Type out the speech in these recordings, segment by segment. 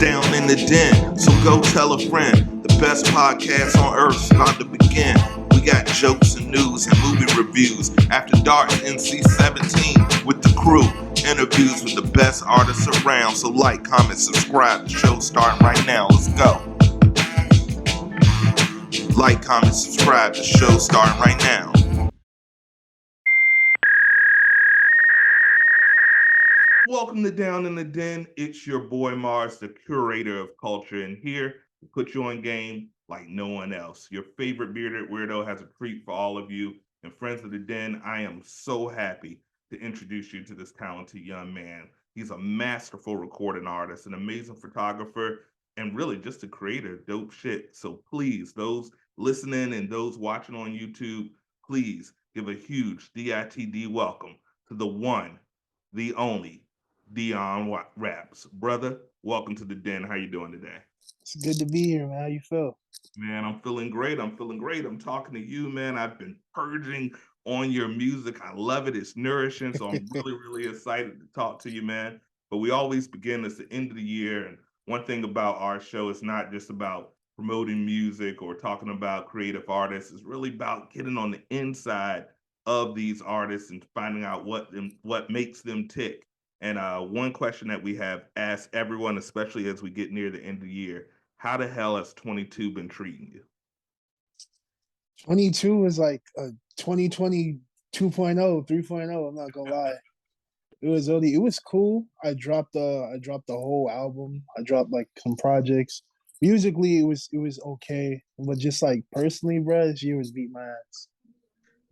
Down in the Den, so go tell a friend. The best podcast on earth's about to begin. We got jokes and news and movie reviews. After Dark NC-17 with the crew. Interviews with the best artists around. So like, comment, subscribe. The show's starting right now. Let's go. Like, comment, subscribe. The show's starting right now. Welcome to Down in the Den. It's your boy Marz, the curator of culture, and here to put you on game like no one else. Your favorite bearded weirdo has a treat for all of you. And friends of the Den, I am so happy to introduce you to this talented young man. He's a masterful recording artist, an amazing photographer, and really just a creator of dope shit. So please, those listening and those watching on YouTube, please give a huge DITD welcome to the one, the only, DeonRaps. Brother, welcome to the Den. How you doing today? It's good to be here, man. How you feel? Man, I'm feeling great. I'm talking to you, man. I've been purging on your music. I love it. It's nourishing. So I'm really, really excited to talk to you, man. But we always begin at the end of the year. And one thing about our show is not just about promoting music or talking about creative artists. It's really about getting on the inside of these artists and finding out what makes them tick. And one question that we have asked everyone, especially as we get near the end of the year, how the hell has 22 been treating you? 22 is like a 2020 2.0, 3.0. I'm not gonna lie. It was cool. I dropped the whole album. I dropped like some projects. Musically, it was okay, but just like personally, bro, this year was beat my ass.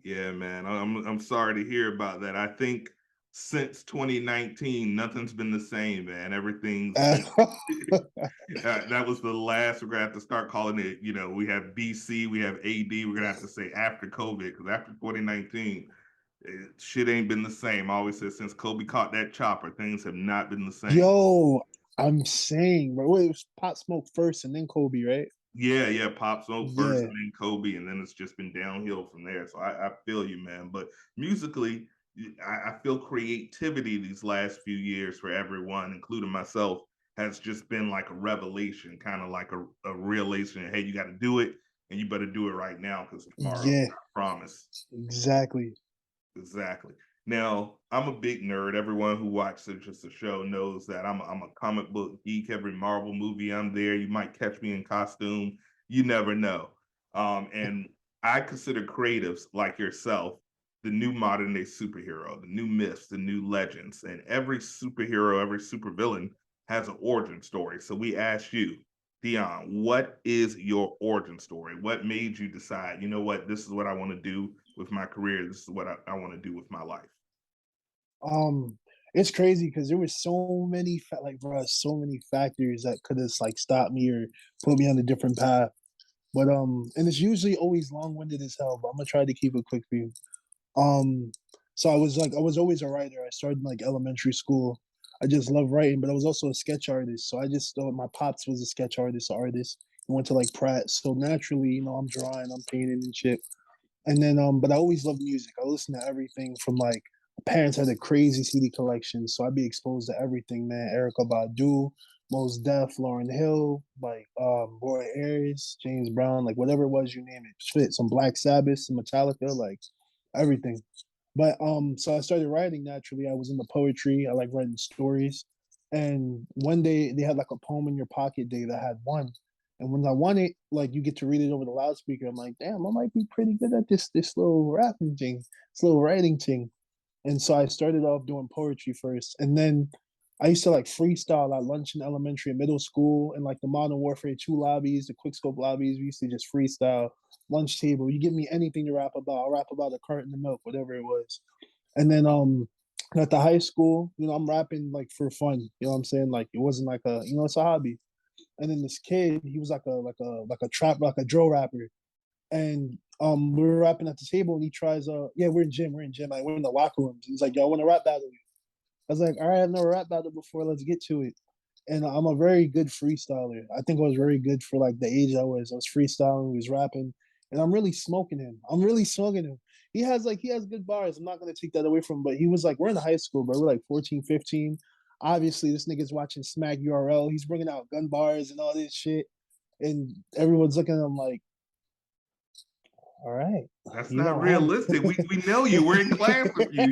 Yeah, man. I'm sorry to hear about that. I think since 2019, nothing's been the same, man. Everything's that was the last. We're gonna have to start calling it. You know, we have BC, we have AD. We're gonna have to say after COVID because after 2019, shit ain't been the same. I always said since Kobe caught that chopper, things have not been the same. Yo, I'm saying, bro, it was Pop Smoke first and then Kobe, right? Yeah. Pop Smoke first Yeah, and then Kobe, and then it's just been downhill from there. So I feel you, man. But musically, I feel creativity these last few years for everyone, including myself, has just been like a revelation, kind of like a realization. Hey, you got to do it, and you better do it right now because tomorrow's yeah, not promised. exactly. Exactly. Now, I'm a big nerd. Everyone who watches just the show knows that I'm a comic book geek. Every Marvel movie, I'm there. You might catch me in costume. You never know. And I consider creatives like yourself the new modern day superhero, the new myths, the new legends. And every superhero, every supervillain has an origin story. So we ask you, Deon, what is your origin story? What made you decide, you know what, this is what I want to do with my career. This is what I want to do with my life. Um, it's crazy because there was so many like bro, so many factors that could have like stopped me or put me on a different path. But and it's usually always long winded as hell. But I'm gonna try to keep it quick for you. Um, so I was always a writer. I started in like elementary school. I just love writing, but I was also a sketch artist. So I just thought my pops was a sketch artist. I went to like Pratt. So naturally, you know, I'm drawing, I'm painting and shit. And then but I always loved music. I listened to everything from like my parents had a crazy CD collection, so I'd be exposed to everything, man. Erica Badu, Mos Def, Lauryn Hill, like Roy Ayers, James Brown, like whatever it was, you name it. Shit, some Black Sabbath, some Metallica, like everything. But so I started writing naturally. I was into poetry. I like writing stories. And one day they had like a poem in your pocket day that had one. And when I won it, like you get to read it over the loudspeaker. I'm like, damn, I might be pretty good at this little rapping thing, this little writing thing. And so I started off doing poetry first. And then I used to like freestyle at lunch in elementary and middle school and like the Modern Warfare 2 lobbies, the Quickscope lobbies. We used to just freestyle lunch table. You give me anything to rap about. I'll rap about a carton of milk, whatever it was. And then at the high school, you know, I'm rapping like for fun. You know what I'm saying? Like it wasn't like a, you know, it's a hobby. And then this kid, he was like a trap, like a drill rapper. And we were rapping at the table and he tries yeah, we're in gym, like we're in the locker rooms. He's like, yo, I want to rap battle you. I was like, all right, I've never rap battle before, let's get to it. And I'm a very good freestyler. I think I was very good for like the age I was. I was freestyling, he was rapping, and I'm really smoking him. I'm really smoking him. He has good bars. I'm not gonna take that away from him, but he was like, we're in high school, bro. We're like 14, 15. Obviously, this nigga's watching Smack URL. He's bringing out gun bars and all this shit, and everyone's looking at him like, all right, That's you not don't have realistic. We know you. We're in class with you.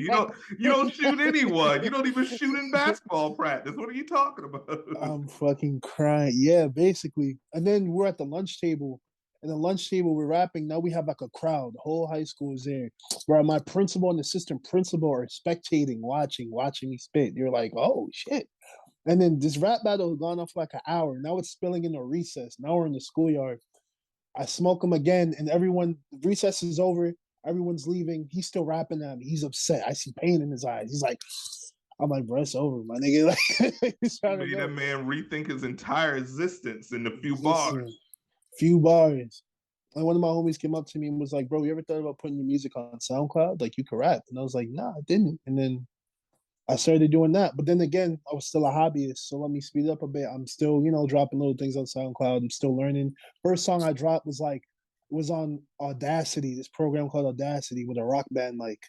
You don't shoot anyone. You don't even shoot in basketball practice. What are you talking about? I'm fucking crying. Yeah, basically. And then we're at the lunch table. And the lunch table, we're rapping. Now we have like a crowd. The whole high school is there. Where my principal and assistant principal are spectating, watching me spit. You're like, oh shit. And then this rap battle has gone on for like an hour. Now it's spilling into recess. Now we're in the schoolyard. I smoke him again, and everyone, recess is over. Everyone's leaving. He's still rapping at me. He's upset. I see pain in his eyes. He's like, I'm like, bro, it's over, my nigga. Like, he's You trying to made that go. man rethink his entire existence in a few bars. Listen, few bars. And one of my homies came up to me and was like, bro, you ever thought about putting your music on SoundCloud? Like, you could rap. And I was like, nah, I didn't. And then I started doing that. But then again, I was still a hobbyist. So let me speed up a bit. I'm still, dropping little things on SoundCloud. I'm still learning. First song I dropped was like, it was on Audacity, this program called Audacity with a rock band like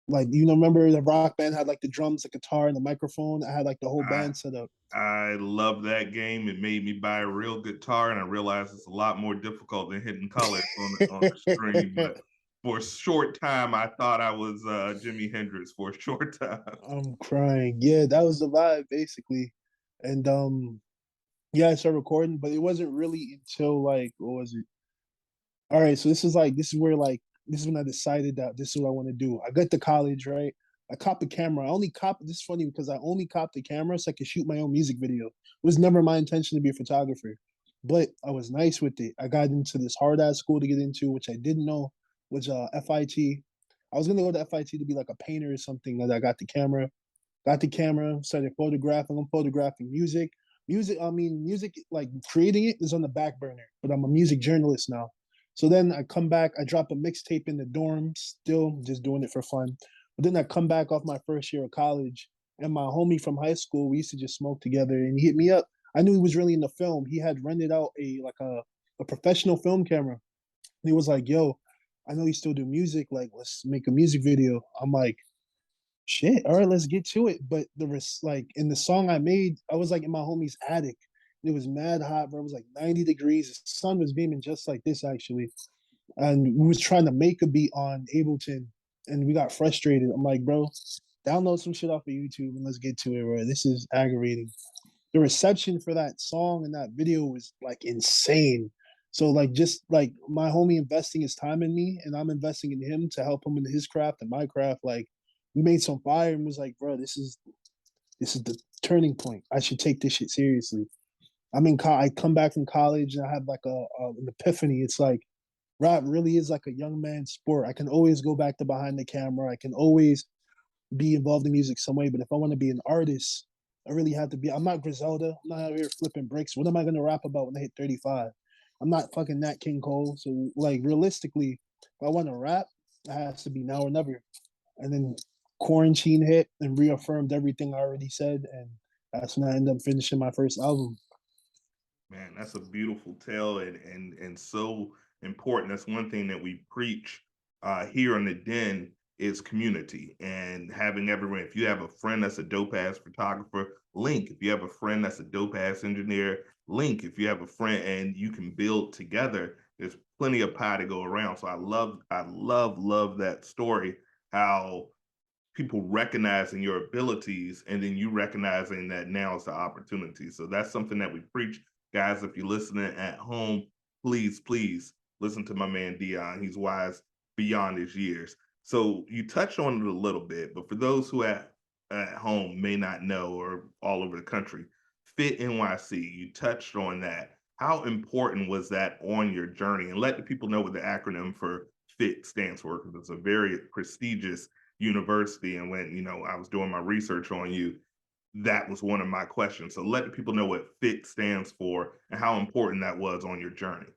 remember the rock band had like the drums, the guitar, and the microphone. I had like the whole I band set up. I love that game. It made me buy a real guitar, and I realized it's a lot more difficult than hitting colors on the screen. But for a short time, I thought I was Jimi Hendrix for a short time. I'm crying. Yeah, that was the vibe basically. And yeah, I started recording, but it wasn't really until like what was it? All right, so this is where like this is when I decided that this is what I want to do. I got to college, right? I copped the camera. I only copped this is funny because I only copped the camera so I could shoot my own music video. It was never my intention to be a photographer. But I was nice with it. I got into this hard ass school to get into, which I didn't know was FIT. I was gonna go to FIT to be like a painter or something. That I got the camera, started photographing. I'm photographing music. Music, like creating it is on the back burner, but I'm a music journalist now. So then I come back, I drop a mixtape in the dorm, still just doing it for fun. But then I come back off my first year of college, and my homie from high school, we used to just smoke together, and he hit me up. I knew he was really into film. He had rented out a professional film camera. And he was like, "Yo, I know you still do music. Like, let's make a music video." I'm like, shit, all right, let's get to it. But there was like in the song I made, I was like in my homie's attic. It was mad hot, bro. It was like 90 degrees. The sun was beaming just like this, actually. And we was trying to make a beat on Ableton, and we got frustrated. I'm like, bro, download some shit off of YouTube and let's get to it, bro. This is aggravating. The reception for that song and that video was like insane. So like just like my homie investing his time in me and I'm investing in him to help him in his craft and my craft, like we made some fire and was like, bro, this is the turning point. I should take this shit seriously. I come back from college and I have like an epiphany. It's like rap really is like a young man's sport. I can always go back to behind the camera. I can always be involved in music some way. But if I want to be an artist, I really have to be. I'm not Griselda. I'm not out here flipping bricks. What am I gonna rap about when I hit 35? I'm not fucking Nat King Cole. So like realistically, if I want to rap, it has to be now or never. And then quarantine hit and reaffirmed everything I already said, and that's when I ended up finishing my first album. Man, that's a beautiful tale and so important. That's one thing that we preach here on the Den is community and having everyone. If you have a friend that's a dope ass photographer, link. If you have a friend that's a dope ass engineer, link. If you have a friend and you can build together, there's plenty of pie to go around. So I love that story. How people recognizing your abilities and then you recognizing that now is the opportunity. So that's something that we preach. Guys, if you're listening at home, please listen to my man Deon. He's wise beyond his years. So you touched on it a little bit, but for those who at home may not know or all over the country, Fit NYC, you touched on that. How important was that on your journey? And let the people know what the acronym for FIT stands for, because it's a very prestigious university. And when I was doing my research on you, that was one of my questions. So let the people know what FIT stands for and how important that was on your journey.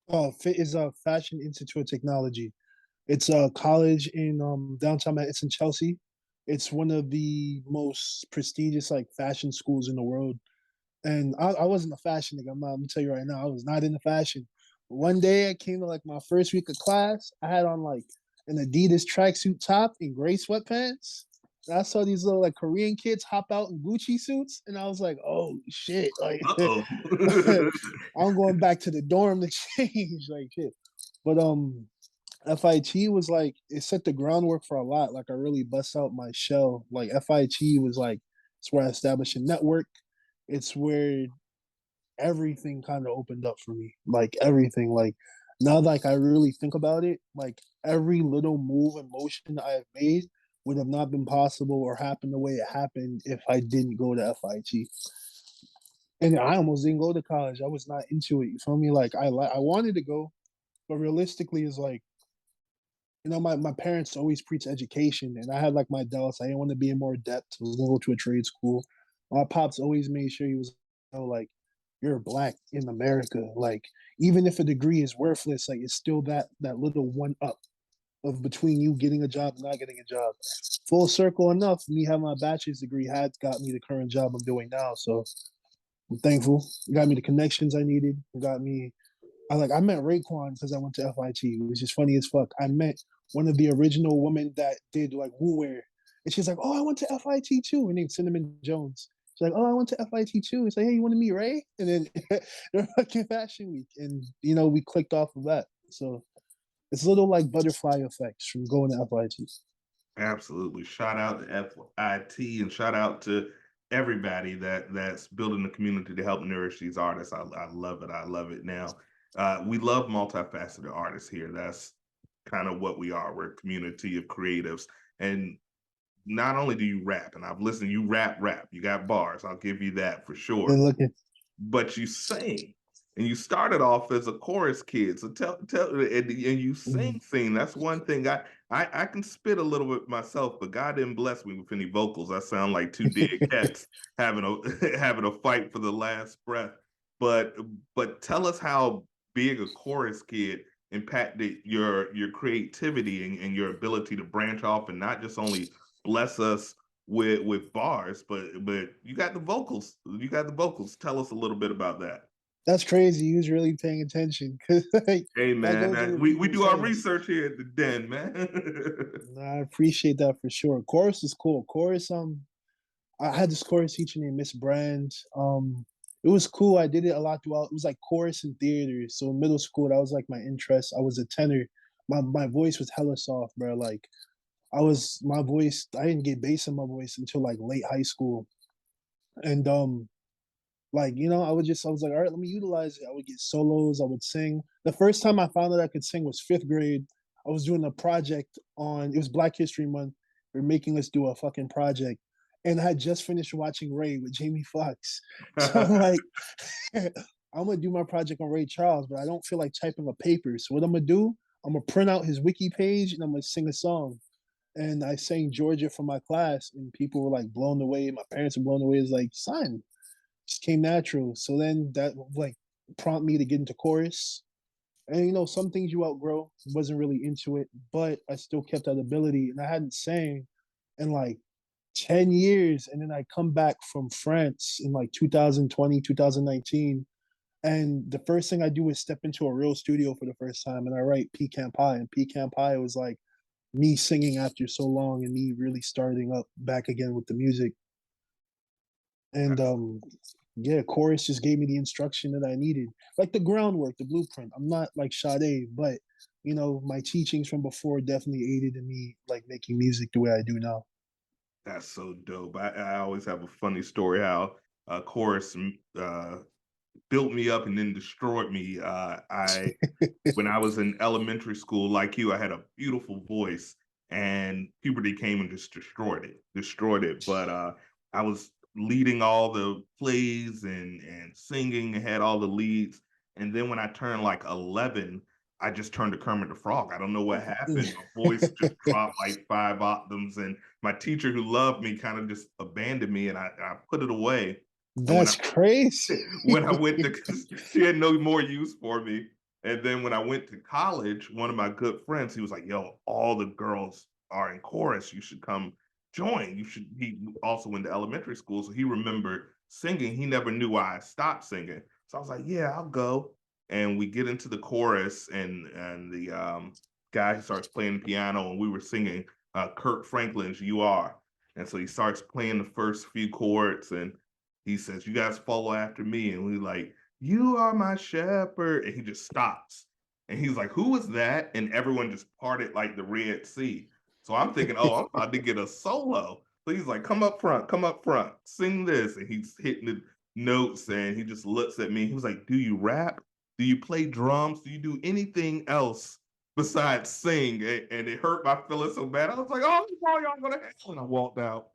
FIT is a Fashion Institute of Technology. It's a college in downtown Manhattan. It's in Chelsea. It's one of the most prestigious like fashion schools in the world. And I wasn't a fashion nigga. I'm gonna tell you right now, I was not into fashion. One day I came to like my first week of class. I had on like an Adidas tracksuit top and gray sweatpants. I saw these little like Korean kids hop out in Gucci suits, and I was like, "Oh shit!" Like, Uh-oh. I'm going back to the dorm to change, like shit. But FIT was like it set the groundwork for a lot. Like I really bust out my shell. Like FIT was like it's where I established a network. It's where everything kind of opened up for me. Like everything. Like now, like I really think about it, like every little move and motion I have made would have not been possible or happened the way it happened if I didn't go to FIT. And I almost didn't go to college. I was not into it. You feel me? Like I wanted to go, but realistically, it's like my parents always preach education, and I had like my doubts. I didn't want to be in more debt. So I was gonna go to a trade school. My pops always made sure he was, like, you're black in America. Like, even if a degree is worthless, like it's still that little one up of between you getting a job and not getting a job. Full circle enough, me having my bachelor's degree had got me the current job I'm doing now. So I'm thankful. It got me the connections I needed. It got me I met Raekwon because I went to FIT. It was just funny as fuck. I met one of the original women that did like Woo Wear. And she's like, "Oh, I went to FIT too." Her name's Cinnamon Jones. She's like, "Oh, I went to FIT too." It's like, "Hey, you want to meet Ray?" And then they're fucking Fashion Week. And we clicked off of that. So it's a little like butterfly effects from going to FIT. Absolutely. Shout out to FIT and shout out to everybody that's building the community to help nourish these artists. I love it. I love it. Now, we love multifaceted artists here. That's kind of what we are. We're a community of creatives. And not only do you rap, and I've listened, you rap. You got bars. I'll give you that for Good sure, looking. but you sing. And you started off as a chorus kid. So tell and you Mm. sing. That's one thing. I can spit a little bit myself, but God didn't bless me with any vocals. I sound like two dead cats having a having a fight for the last breath. But but tell us how being a chorus kid impacted your creativity and your ability to branch off and not just only bless us with bars, but you got the vocals. You got the vocals. Tell us a little bit about that. That's crazy. He was really paying attention because like Hey that man, goes over we people's do our heads. research here at the Den, man. I appreciate that for sure. Chorus is cool. Chorus, I had this chorus teacher named Miss Brand. It was cool. I did it a lot throughout. It was like chorus and theater. So in middle school, that was like my interest. I was a tenor. My voice was hella soft, bro. Like my voice. I didn't get bass in my voice until like late high school, and like I was like, all right, let me utilize it. I would get solos. I would sing. The first time I found out I could sing was fifth grade. I was doing a project on. It was Black History Month. They're making us do a fucking project, and I had just finished watching Ray with Jamie Foxx. So I'm like, I'm gonna do my project on Ray Charles, but I don't feel like typing a paper. So what I'm gonna do? I'm gonna print out his wiki page and I'm gonna sing a song. And I sang Georgia for my class, and people were like blown away. My parents were blown away. It's like, son, just came natural. So then that like prompt me to get into chorus. And some things you outgrow. Wasn't really into it, but I still kept that ability. And I hadn't sang in like 10 years. And then I come back from France in like 2020, 2019. And the first thing I do is step into a real studio for the first time and I write Pecan Pie. And Pecan Pie was like me singing after so long and me really starting up back again with the music. And yeah, chorus just gave me the instruction that I needed, like the groundwork, the blueprint. I'm not like Sade, but my teachings from before definitely aided in me like making music the way I do now. That's so dope. I always have a funny story how chorus built me up and then destroyed me. I When I was in elementary school, like you, I had a beautiful voice, and puberty came and just destroyed it. But I was leading all the plays and singing, and had all the leads. And then when I turned like 11, I just turned to Kermit the Frog. I don't know what happened. My voice just dropped like five octaves, and my teacher, who loved me, kind of just abandoned me, and I put it away. And That's crazy. when I went to, she had no more use for me. And then when I went to college, one of my good friends, he was like, "Yo, all the girls are in chorus. You should come join. You should." He also went to elementary school, so he remembered singing. He never knew why I stopped singing. So I was like, "Yeah, I'll go." And we get into the chorus, and the guy starts playing the piano, and we were singing Kurt Franklin's "You Are." And so he starts playing the first few chords and he says, "You guys follow after me." And we like, "You are my shepherd." And he just stops. And he's like, "Who is that?" And everyone just parted like the Red Sea. So I'm thinking, oh, I'm about to get a solo. So he's like, come up front, sing this." And he's hitting the notes and he just looks at me. He was like, "Do you rap? Do you play drums? Do you do anything else besides sing?" And it hurt my feelings so bad. I was like, "Oh, y'all gonna hell." And I walked out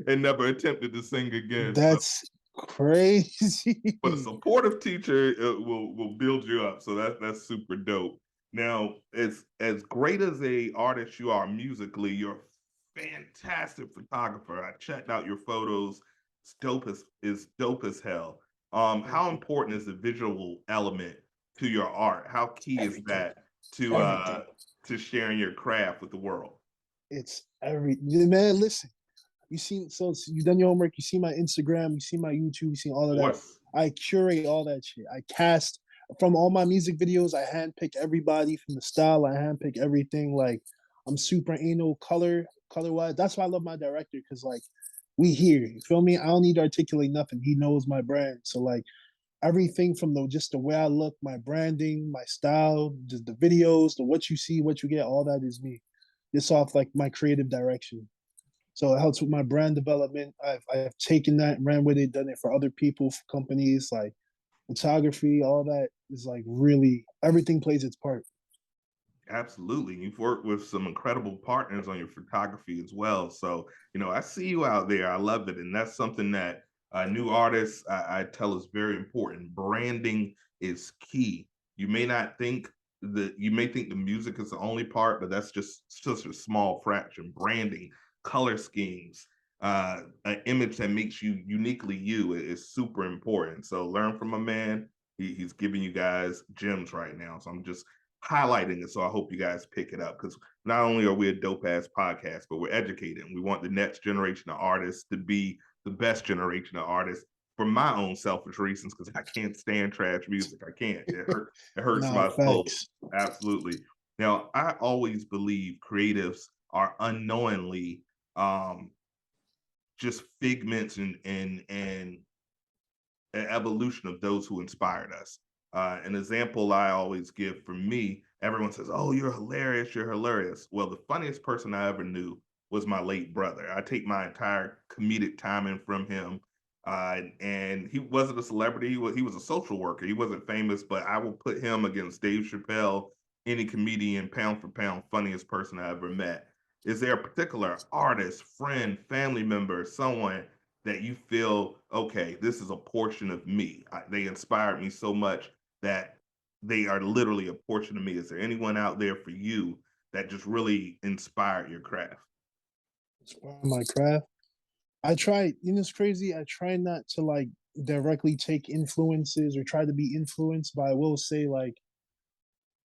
and never attempted to sing again. So, That's but a crazy. supportive teacher will build you up. So that's super dope. Now, as great as a artist you are musically, you're a fantastic photographer. I checked out your photos. It's dope as hell. Thank How you. important is the visual element to your art? How key is Everything. that Everything. to sharing your craft with the world? It's every man. Listen, you seen you done your homework. You see my Instagram. You see my YouTube. You see all Of of that. course. I curate all that shit. I cast from all my music videos. I handpick everybody from the style. I handpick everything. Like I'm super anal color wise. That's why I love my director because like we here. You feel me? I don't need to articulate nothing. He knows my brand. So like everything from the just the way I look, my branding, my style, just the videos, the what you see, what you get, all that is me. It's off like my creative direction. So it helps with my brand development. I've taken that and ran with it, done it for other people, for companies, like photography, all that is like really everything plays its part. Absolutely. You've worked with some incredible partners on your photography as well. So, I see you out there. I love it. And that's something that new artists, I tell is very important. Branding is key. You may think the music is the only part, but that's just such a small fraction. Branding, color schemes, an image that makes you uniquely you is super important. So learn from a man. He's giving you guys gems right now. So I'm just highlighting it. So I hope you guys pick it up because not only are we a dope ass podcast, but we're educating. We want the next generation of artists to be the best generation of artists for my own selfish reasons because I can't stand trash music. I can't. It hurts Nah, my soul. facts. Absolutely. Now, I always believe creatives are unknowingly um just figments and an evolution of those who inspired us. An example I always give for me, everyone says, "Oh, you're hilarious, you're hilarious." Well, the funniest person I ever knew was my late brother. I take my entire comedic timing from him. And he wasn't a celebrity, he was a social worker. He wasn't famous, but I will put him against Dave Chappelle, any comedian, pound for pound, funniest person I ever met. Is there a particular artist, friend, family member, someone that you feel, okay, this is a portion of me? They inspired me so much that they are literally a portion of me. Is there anyone out there for you that just really inspired your craft? It's part of my craft. I try, it's crazy. I try not to like directly take influences or try to be influenced, but I will say like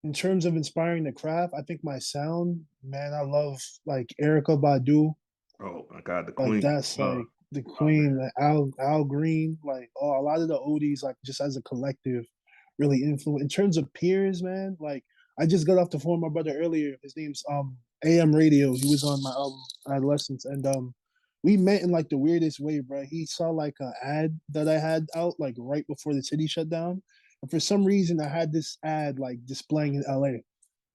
in terms of inspiring the craft, I think my sound, man, I love like Erica Badu. Oh my God, the Like queen. that's Oh, like the love Queen, like Al Green, like oh, a lot of the oldies, like just as a collective, really influence in terms of peers, man. Like I just got off the phone with my brother earlier. His name's AM Radio. He was on my album Adolescence, and we met in like the weirdest way, bro. He saw like an ad that I had out like right before the city shut down, and for some reason I had this ad like displaying in LA,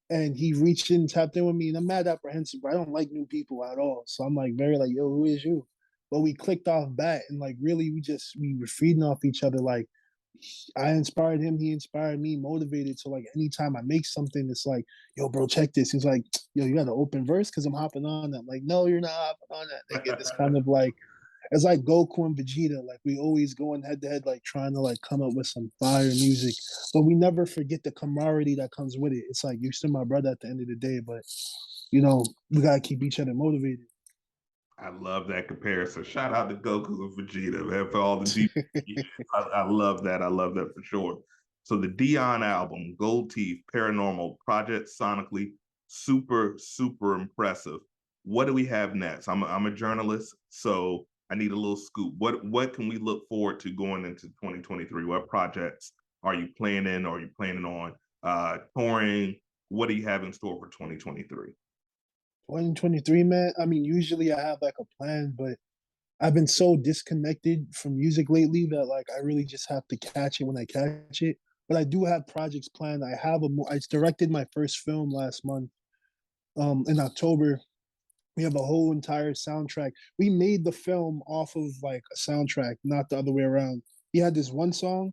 and he reached in, tapped in with me, and I'm mad apprehensive, but I don't like new people at all. So I'm like very like, yo, who is you? But we clicked off bat, and like really, we were feeding off each other. Like I inspired him, he inspired me, motivated. So like anytime I make something, it's like, yo, bro, check this. He's like, yo, you got an open verse because I'm hopping on that. I'm like, no, you're not hopping on that, nigga. It's kind it. of like it's like Goku and Vegeta. Like we always going head to head, like trying to like come up with some fire music, but we never forget the camaraderie that comes with it. It's like you're still my brother at the end of the day, but we gotta keep each other motivated. I love that comparison. Shout out to Goku and Vegeta, man, for all the deep. I love that. I love that for sure. So the Deon album, Gold Teeth, Paranormal, Project Sonically, super, super impressive. What do we have next? I'm a journalist, so I need a little scoop. What can we look forward to going into 2023? What projects are you planning? Or are you planning on touring? What do you have in store for 2023? 2023, man. I mean, usually I have like a plan, but I've been so disconnected from music lately that like I really just have to catch it when I catch it. But I do have projects planned. I directed my first film last month, in October. We have a whole entire soundtrack. We made the film off of like a soundtrack, not the other way around. He had this one song.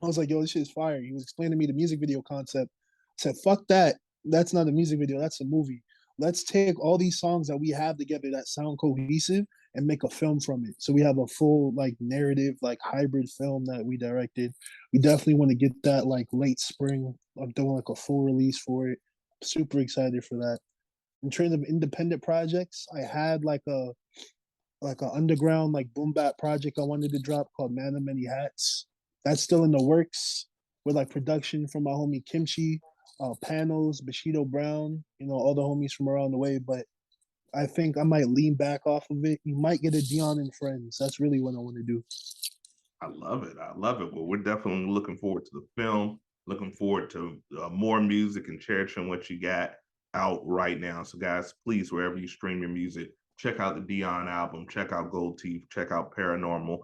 I was like, yo, this shit is fire. He was explaining to me the music video concept. I said, fuck that. That's not a music video. That's a movie. Let's take all these songs that we have together that sound cohesive and make a film from it. So we have a full like narrative, like hybrid film that we directed. We definitely want to get that like late spring. I'm doing like a full release for it. Super excited for that. In terms of independent projects, I had like a underground like boom bap project I wanted to drop called Man of Many Hats. That's still in the works with like production from my homie Kimchi, Panos, Bushido Brown, all the homies from around the way. But I think I might lean back off of it. You might get a Deon and Friends. That's really what I want to do. I love it. I love it. Well, we're definitely looking forward to the film, looking forward to more music and cherishing what you got out right now. So, guys, please, wherever you stream your music, check out the Deon album, check out Gold Teeth, check out Paranormal.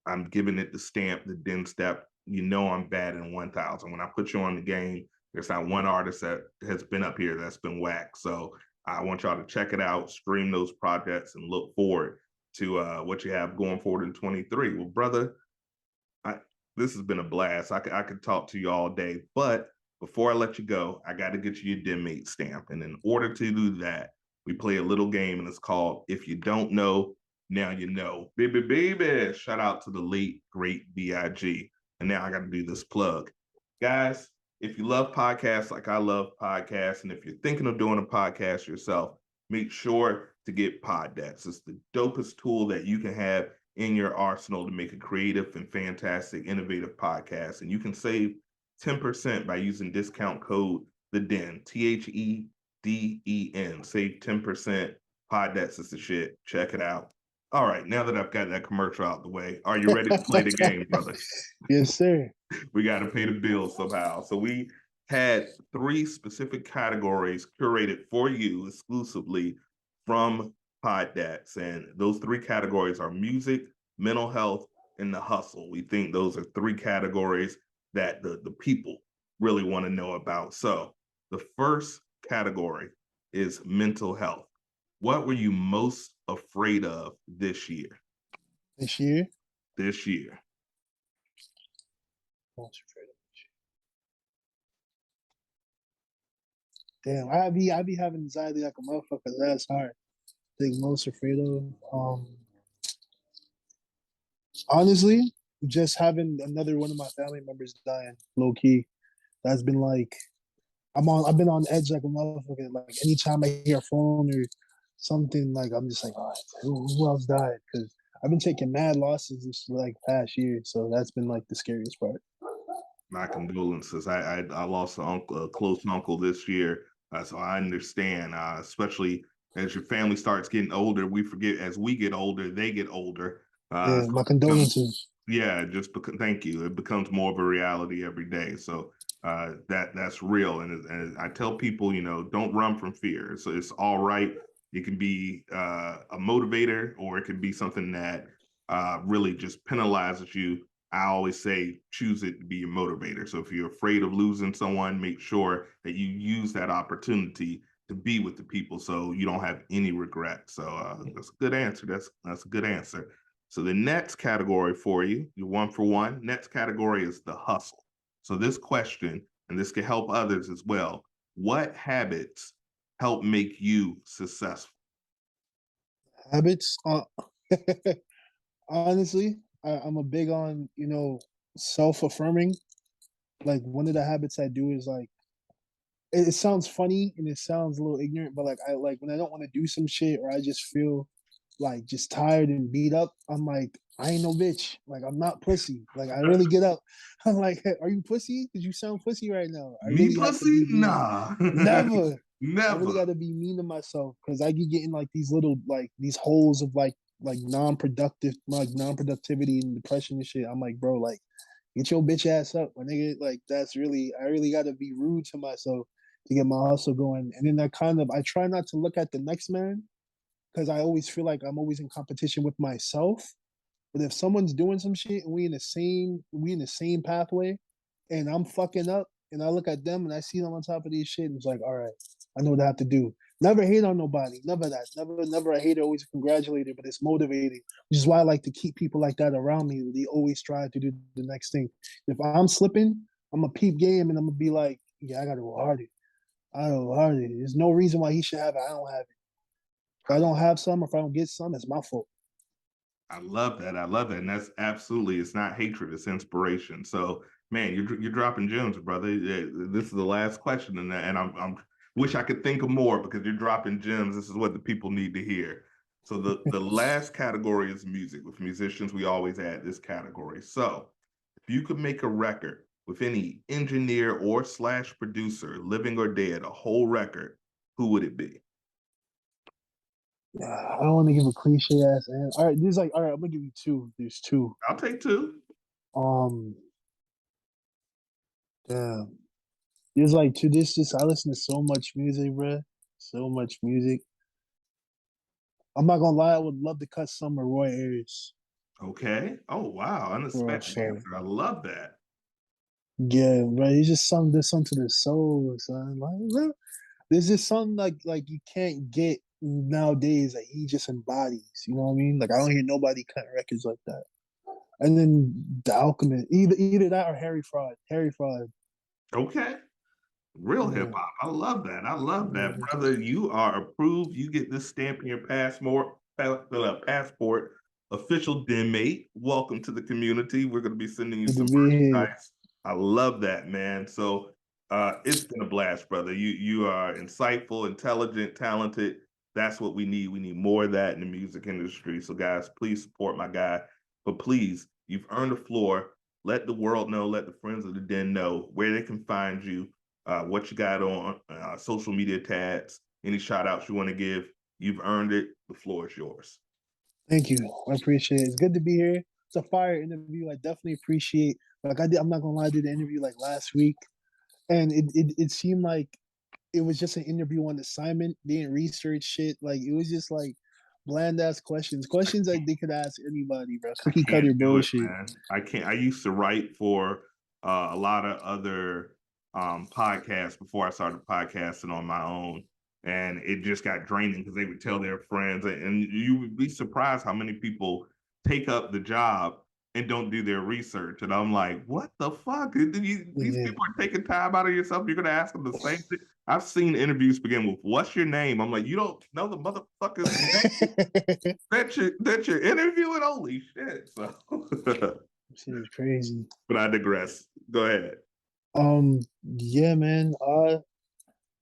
I'm giving it the stamp, the Den Step. You know I'm bad in 1,000. When I put you on the game, there's not one artist that has been up here that's been whacked. So I want y'all to check it out, stream those projects, and look forward to what you have going forward in 23. Well, brother, I, this has been a blast. I could talk to you all day, but before I let you go, I got to get you your den mate stamp. And in order to do that, we play a little game, and it's called If You Don't Know, Now You Know. Baby, baby. Shout out to the late, great B.I.G. And now I got to do this plug. Guys, if you love podcasts like I love podcasts, and if you're thinking of doing a podcast yourself, make sure to get Poddex. It's the dopest tool that you can have in your arsenal to make a creative and fantastic, innovative podcast. And you can save 10% by using discount code the Den, THEDEN. Save 10%. Poddex is the shit. Check it out. All right, now that I've got that commercial out the way, are you ready to play the game, brother? Yes, sir. We got to pay the bills somehow. So we had three specific categories curated for you exclusively from Poddex. And those three categories are music, mental health, and the hustle. We think those are three categories that the people really want to know about. So the first category is mental health. What were you most afraid of this year? This year. This year. Most afraid of. Damn, I be having anxiety like a motherfucker. That's hard. Think most afraid of. Honestly, just having another one of my family members dying, low key. That's been like I've been on edge like a motherfucker. Like anytime I hear a phone or something, like I'm just like, all right, who else died? Because I've been taking mad losses this like past year, so that's been like the scariest part. My condolences. I lost an uncle, a close uncle this year, so I understand. Especially as your family starts getting older, we forget as we get older, they get older. Yeah, So my it becomes, condolences. yeah, just because, thank you. It becomes more of a reality every day. So that's real. And I tell people, don't run from fear. So it's all right. It can be a motivator, or it can be something that really just penalizes you. I always say choose it to be your motivator. So if you're afraid of losing someone, make sure that you use that opportunity to be with the people so you don't have any regret. So that's a good answer. That's a good answer. So the next category for you, you're one for one. Next category is the hustle. So this question, and this can help others as well. What habits help make you successful? Habits. Honestly, I'm a big on self affirming. Like one of the habits I do is like it sounds funny and it sounds a little ignorant, but like I like when I don't want to do some shit or I just feel like just tired and beat up, I'm like, I ain't no bitch. Like I'm not pussy. Like I really get up. I'm like, hey, are you pussy? Because you sound pussy right now. I Me really have to pussy? be mean. Nah. Never. I really Never. got to be mean to myself because I get getting like these little like these holes of like non-productivity and depression and shit. I'm like, bro, like get your bitch ass up, my nigga. Like that's really I really got to be rude to myself to get my hustle going. And then I try not to look at the next man because I always feel like I'm always in competition with myself. But if someone's doing some shit and we in the same pathway, and I'm fucking up, and I look at them and I see them on top of these shit, and it's like, all right, I know what I have to do. Never hate on nobody. Never that. Never a hater. Always a congratulator, but it's motivating. Which is why I like to keep people like that around me. They always try to do the next thing. If I'm slipping, I'm a peep game, and I'm gonna be like, yeah, I gotta go harder. I gotta go harder. There's no reason why he should have it. I don't have it. If I I don't have some, or if I don't get some, it's my fault. I love that. I love that, and that's absolutely. It's not hatred; it's inspiration. So, man, you're dropping gems, brother. This is the last question, and I'm wish I could think of more because you're dropping gems. This is what the people need to hear. So the last category is music. With musicians, we always add this category. So, if you could make a record with any engineer or slash producer, living or dead, a whole record, who would it be? I don't want to give a cliche ass answer. All right, there's like, all right, I'm gonna give you two. There's two. I'll take two. Um, damn. There's like two. This just I listen to so much music, bro. So much music. I'm not gonna lie. I would love to cut some of Roy Ayers Okay. Oh wow, unexpected for answer. I love that. yeah, bro. He's just something. There's something to the soul, son. Like, bro, there's just something like you can't get nowadays that he just embodies. You know what I mean? Like I don't hear nobody cut records like that. And then The Alchemist, either that or Harry Fraud. Harry Fraud. Okay. Real hip Yeah, hop. I love that. I love that, yeah. brother. You are approved. You get this stamp in your passport. Official den mate. Welcome to the community. We're going to be sending you Good to some be here. merchandise. I love that, man. So it's been a blast, brother. You are insightful, intelligent, talented. That's what we need. We need more of that in the music industry. So, guys, please support my guy. But please, you've earned the floor. Let the world know, let the friends of the den know where they can find you, what you got on social media tags, any shout outs you want to give. You've earned it. The floor is yours. Thank you. I appreciate it. It's good to be here. It's a fire interview. I definitely appreciate. Like I did. I'm not gonna lie. I did the interview like last week, and it seemed like it was just an interview on assignment. They didn't research shit. Like it was just like bland ass questions. Questions that they could ask anybody, bro. I Cookie can't cutter do it, bullshit. man. I can't. I used to write for a lot of other podcasts before I started podcasting on my own, and it just got draining because they would tell their friends, and you would be surprised how many people take up the job and don't do their research. And I'm like, what the fuck? These Yeah. people are taking time out of yourself. You're gonna ask them the same thing. I've seen interviews begin with "What's your name?" I'm like, you don't know the motherfucker's name that you're interviewing. Holy shit! So, Shit is crazy. but I digress. Go ahead. Yeah, man.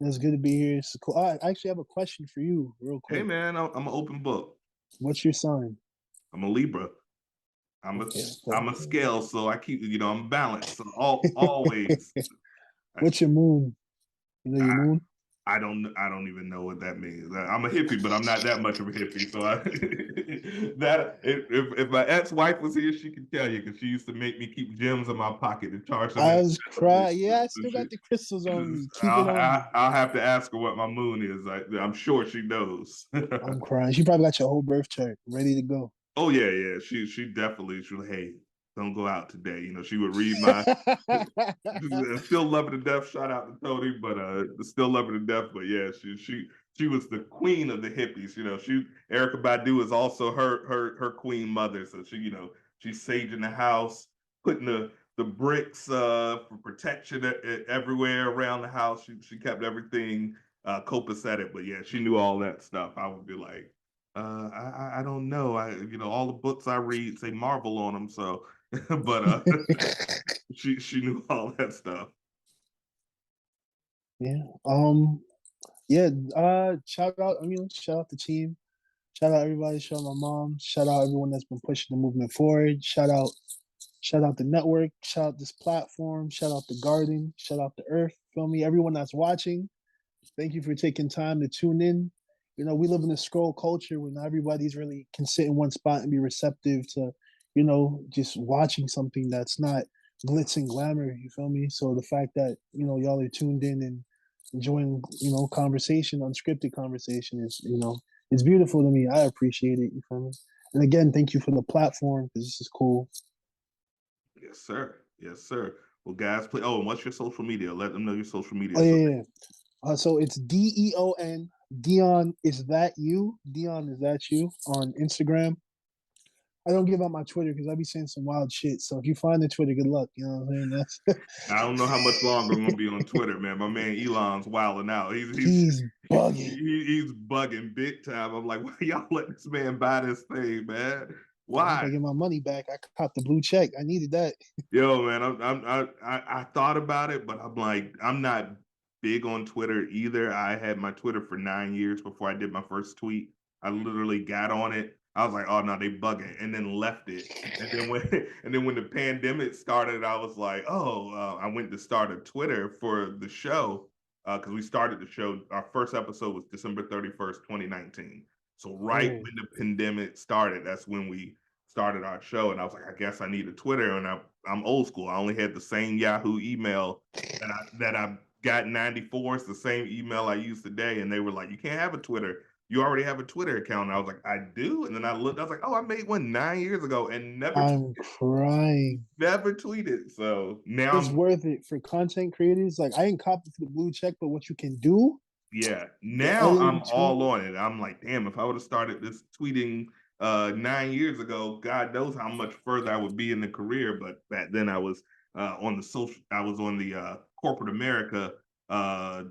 It's good to be here. It's cool. I actually have a question for you, real Hey quick. man, I'm an open book. What's your sign? I'm a Libra. I'm a Okay. I'm a scale, so I keep I'm balanced. So always. I, What's your moon? You know your moon? I don't even know what that means. I'm a hippie, but I'm not that much of a hippie. So I, that if my ex wife was here, she could tell you because she used to make me keep gems in my pocket and charge them I in. was crying. Yeah, I still got the crystals on me. Keep it on me. I'll have to ask her what my moon is. I'm sure she knows. I'm crying. She probably got your whole birth chart ready to go. Oh yeah, yeah. She definitely she was, hey, don't go out today. She would read my still love her to death. Shout out to Tony, but still love her to death. But yeah, she was the queen of the hippies. She Erica Badu is also her queen mother. So she's saging the house, putting the bricks for protection everywhere around the house. She kept everything copacetic. But yeah, she knew all that stuff. I would be like, I don't know. All the books I read say Marvel on them. So, but she knew all that stuff. Yeah. Yeah. Shout out. I mean, shout out the team. Shout out everybody. Shout out my mom. Shout out everyone that's been pushing the movement forward. Shout out the network. Shout out this platform. Shout out the garden. Shout out the earth. Feel me? Everyone that's watching. Thank you for taking time to tune in. We live in a scroll culture where not everybody's really can sit in one spot and be receptive to, just watching something that's not glitz and glamour. You feel me? So the fact that y'all are tuned in and enjoying, conversation, unscripted conversation is, it's beautiful to me. I appreciate it. You feel me? And again, thank you for the platform because this is cool. Yes, sir. Yes, sir. Well, guys, play. Oh, and what's your social media? Let them know your social Oh media. So, yeah, yeah. So it's DEON. Deon, is that you? Deon, is that you on Instagram? I don't give out my Twitter because I be saying some wild shit. So if you find the Twitter, good luck. You know what I'm saying? I don't know how much longer I'm gonna be on Twitter, man. My man Elon's wilding out. He's bugging. He's bugging big time. I'm like, why y'all let this man buy this thing, man? I Why? gotta get my money back. I caught the blue check. I needed that. Yo, man, I thought about it, but I'm like, I'm not big on Twitter either. I had my Twitter for 9 years before I did my first tweet. I literally got on it. I was like, oh no, they bugging, and then left it. And then when and then when the pandemic started, I was like, oh, I went to start a Twitter for the show because we started the show. Our first episode was December 31st, 2019. So right Oh, when the pandemic started, that's when we started our show, and I was like, I guess I need a Twitter, and I'm old school. I only had the same Yahoo email that I got in '94. It's the same email I use today, and they were like, you can't have a Twitter. You already have a Twitter account. And I was like, I do, and then I looked. I was like, oh, I made one 9 years ago and I'm crying. never tweeted. So now It's I'm worth it for content creators. Like I ain't copping for the blue check, but what you can do, Yeah, the now I'm editing all tool. on it. I'm like, damn, if I would have started this tweeting 9 years ago, God knows how much further I would be in the career. But back then I was I was on the corporate America uh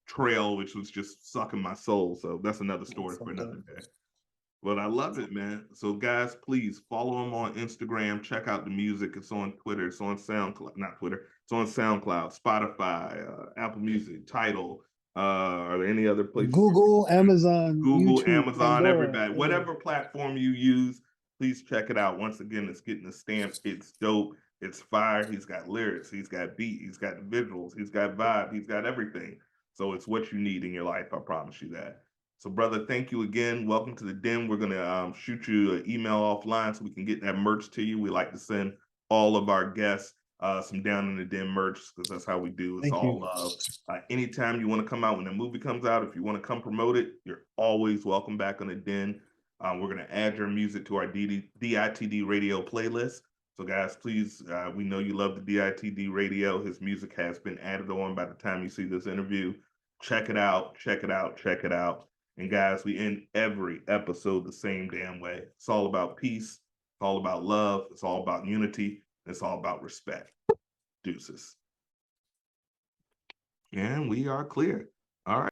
trail, which was just sucking my soul. So that's another Oh, story for fuck another that. day. But I love it, man. So guys, please follow him on Instagram. Check out the music. It's on Twitter. It's on SoundCloud, not Twitter. It's on SoundCloud, Spotify, Apple Music, Tidal. Are there any other places? Google, Amazon, Google, YouTube, Amazon, Pandora. everybody, Yeah. whatever platform you use, please check it out. Once again, it's getting a stamp. It's dope. It's fire. He's got lyrics. He's got beat. He's got visuals. He's got vibe. He's got everything. So it's what you need in your life. I promise you that. So, brother, thank you again. Welcome to the Den. We're gonna shoot you an email offline so we can get that merch to you. We like to send all of our guests some Down in the Den merch because that's how we do. It's Thank all you. love. Anytime you want to come out when the movie comes out, if you want to come promote it, you're always welcome back on the Den. We're going to add your music to our DITD radio playlist. So, guys, please, we know you love the DITD radio. His music has been added on by the time you see this interview. Check it out, check it out, check it out. And, guys, we end every episode the same damn way. It's all about peace, it's all about love, it's all about unity, it's all about respect. Deuces. And we are clear. All right.